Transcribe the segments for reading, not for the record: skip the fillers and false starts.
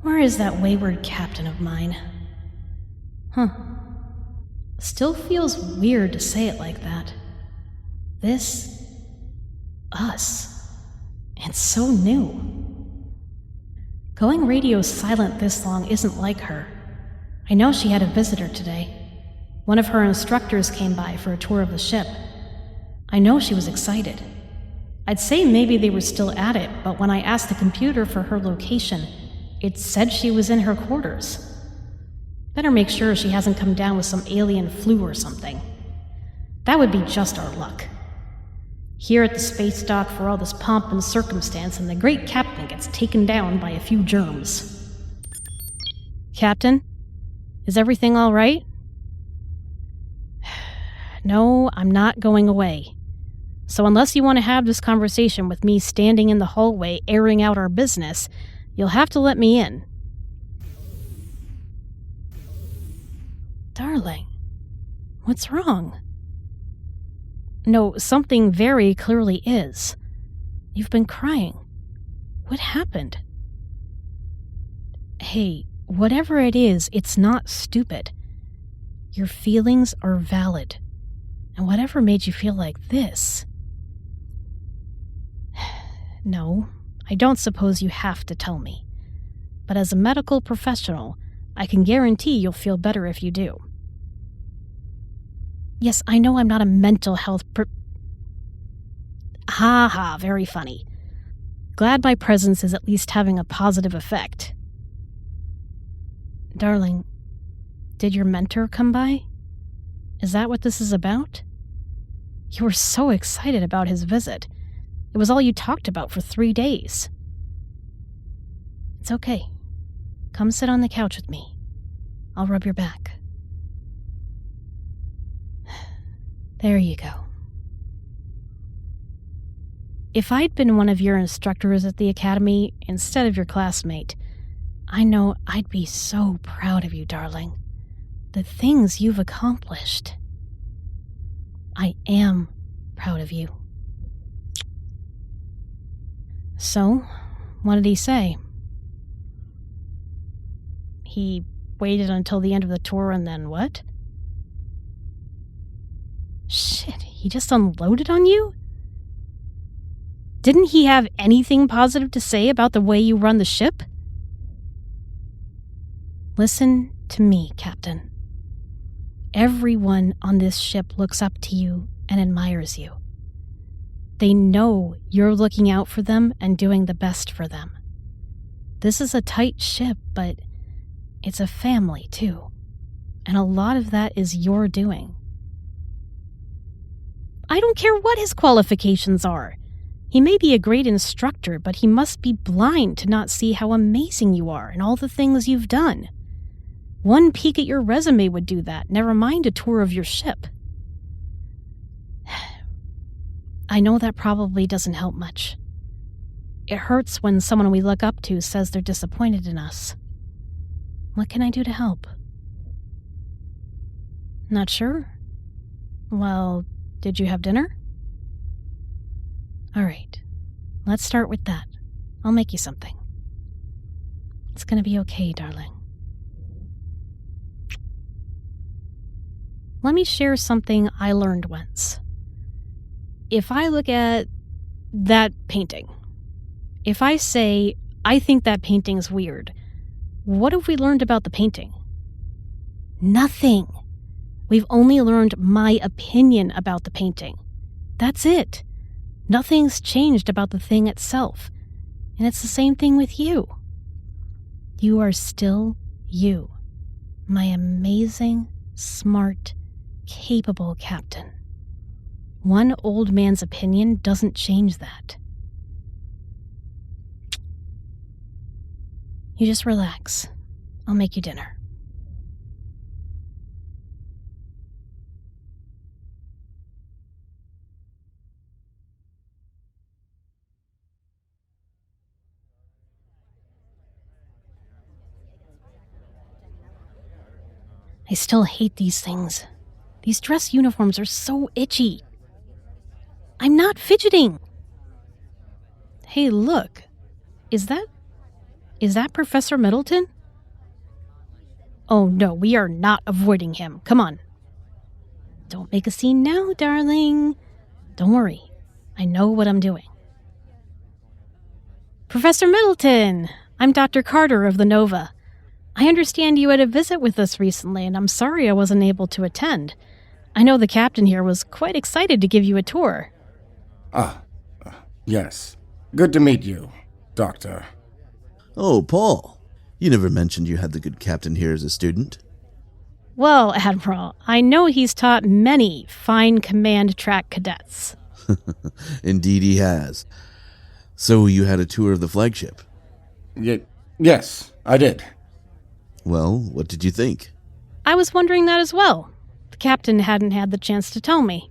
Where is that wayward captain of mine? Still feels weird to say it like that. This, us, and so new. Going radio silent this long isn't like her. I know she had a visitor today. One of her instructors came by for a tour of the ship. I know she was excited. I'd say maybe they were still at it, but when I asked the computer for her location, it said she was in her quarters. Better make sure she hasn't come down with some alien flu or something. That would be just our luck. Here at the space dock for all this pomp and circumstance, and the great captain gets taken down by a few germs. Captain? Is everything all right? No, I'm not going away. So unless you want to have this conversation with me standing in the hallway airing out our business, you'll have to let me in. Darling, what's wrong? No, something very clearly is. You've been crying. What happened? Hey, whatever it is, it's not stupid. Your feelings are valid. And whatever made you feel like this... No, I don't suppose you have to tell me. But as a medical professional, I can guarantee you'll feel better if you do. Yes, I know I'm not a mental health Ha ha, very funny. Glad my presence is at least having a positive effect. Darling, did your mentor come by? Is that what this is about? You were so excited about his visit. It was all you talked about for 3 days. It's okay. Come sit on the couch with me. I'll rub your back. There you go. If I'd been one of your instructors at the academy instead of your classmate, I know I'd be so proud of you, darling. The things you've accomplished. I am proud of you. So, what did he say? He waited until the end of the tour and then what? Shit, he just unloaded on you? Didn't he have anything positive to say about the way you run the ship? Listen to me, Captain. Everyone on this ship looks up to you and admires you. They know you're looking out for them and doing the best for them. This is a tight ship, but it's a family, too. And a lot of that is your doing. I don't care what his qualifications are. He may be a great instructor, but he must be blind to not see how amazing you are and all the things you've done. One peek at your resume would do that, never mind a tour of your ship. I know that probably doesn't help much. It hurts when someone we look up to says they're disappointed in us. What can I do to help? Not sure? Well, did you have dinner? All right, let's start with that. I'll make you something. It's gonna be okay, darling. Let me share something I learned once. If I look at that painting, if I say, I think that painting's weird, what have we learned about the painting? Nothing. We've only learned my opinion about the painting. That's it. Nothing's changed about the thing itself. And it's the same thing with you. You are still you. My amazing, smart, capable captain. One old man's opinion doesn't change that. You just relax. I'll make you dinner. I still hate these things. These dress uniforms are so itchy. I'm not fidgeting. Hey, look. Is Is that Professor Middleton? Oh no, we are not avoiding him. Come on. Don't make a scene now, darling. Don't worry. I know what I'm doing. Professor Middleton! I'm Dr. Carter of the Nova. I understand you had a visit with us recently, and I'm sorry I wasn't able to attend. I know the captain here was quite excited to give you a tour. Yes. Good to meet you, Doctor. Oh, Paul. You never mentioned you had the good captain here as a student. Well, Admiral, I know he's taught many fine command track cadets. Indeed he has. So you had a tour of the flagship? Yes, I did. Well, what did you think? I was wondering that as well. The captain hadn't had the chance to tell me.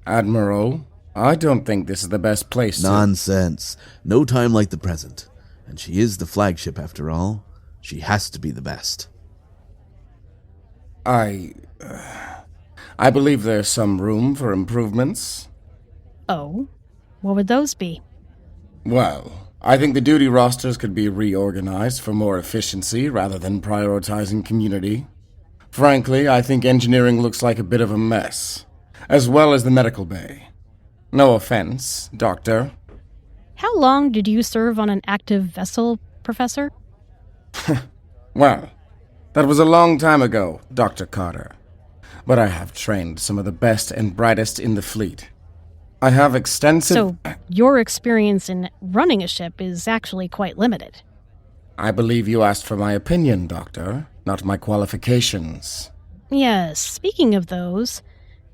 Admiral, I don't think this is the best place to... Nonsense. No time like the present. And she is the flagship after all. She has to be the best. I believe there's some room for improvements. Oh? What would those be? Well, I think the duty rosters could be reorganized for more efficiency rather than prioritizing community. Frankly, I think engineering looks like a bit of a mess, as well as the medical bay. No offense, Doctor. How long did you serve on an active vessel, Professor? Well, that was a long time ago, Dr. Carter. But I have trained some of the best and brightest in the fleet. I have extensive... So, your experience in running a ship is actually quite limited. I believe you asked for my opinion, Doctor, not my qualifications. Yes, speaking of those,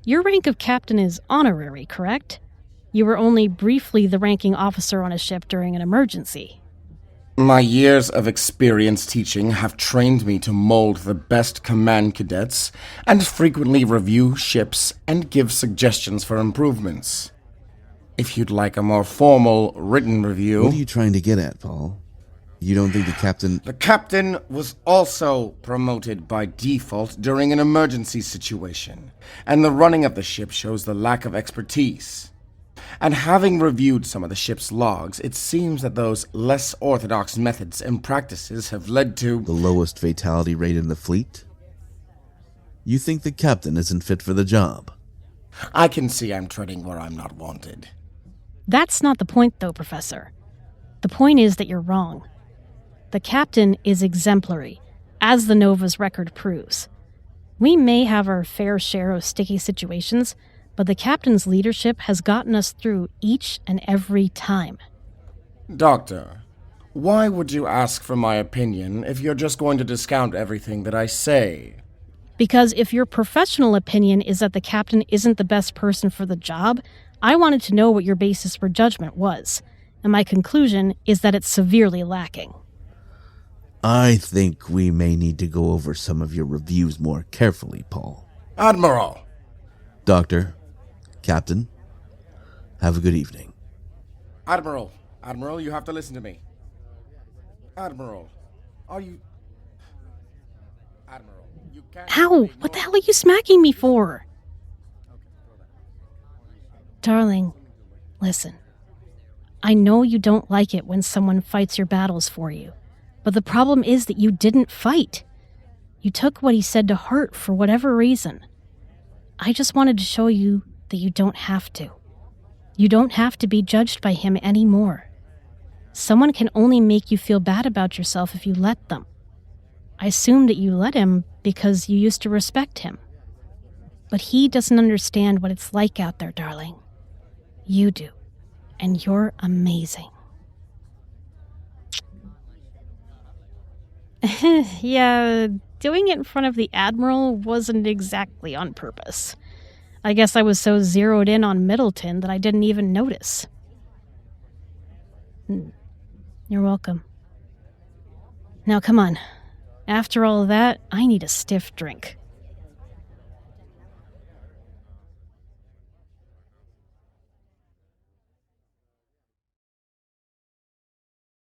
your rank of captain is honorary, correct? You were only briefly the ranking officer on a ship during an emergency. My years of experience teaching have trained me to mold the best command cadets and frequently review ships and give suggestions for improvements. If you'd like a more formal, written review... What are you trying to get at, Paul? You don't think the captain... The captain was also promoted by default during an emergency situation, and the running of the ship shows the lack of expertise. And having reviewed some of the ship's logs, it seems that those less orthodox methods and practices have led to... The lowest fatality rate in the fleet? You think the captain isn't fit for the job? I can see I'm treading where I'm not wanted. That's not the point, though, Professor. The point is that you're wrong. The captain is exemplary, as the Nova's record proves. We may have our fair share of sticky situations, but the captain's leadership has gotten us through each and every time. Doctor, why would you ask for my opinion if you're just going to discount everything that I say? Because if your professional opinion is that the captain isn't the best person for the job, I wanted to know what your basis for judgment was, and my conclusion is that it's severely lacking. I think we may need to go over some of your reviews more carefully, Paul. Admiral! Doctor, Captain, have a good evening. Admiral, you have to listen to me. Admiral, you can't... Ow! What the hell are you smacking me for? Darling, listen. I know you don't like it when someone fights your battles for you, but the problem is that you didn't fight. You took what he said to heart for whatever reason. I just wanted to show you that you don't have to. You don't have to be judged by him anymore. Someone can only make you feel bad about yourself if you let them. I assume that you let him because you used to respect him. But he doesn't understand what it's like out there, darling. You do. And you're amazing. Yeah, doing it in front of the Admiral wasn't exactly on purpose. I guess I was so zeroed in on Middleton that I didn't even notice. You're welcome. Now come on. After all of that, I need a stiff drink.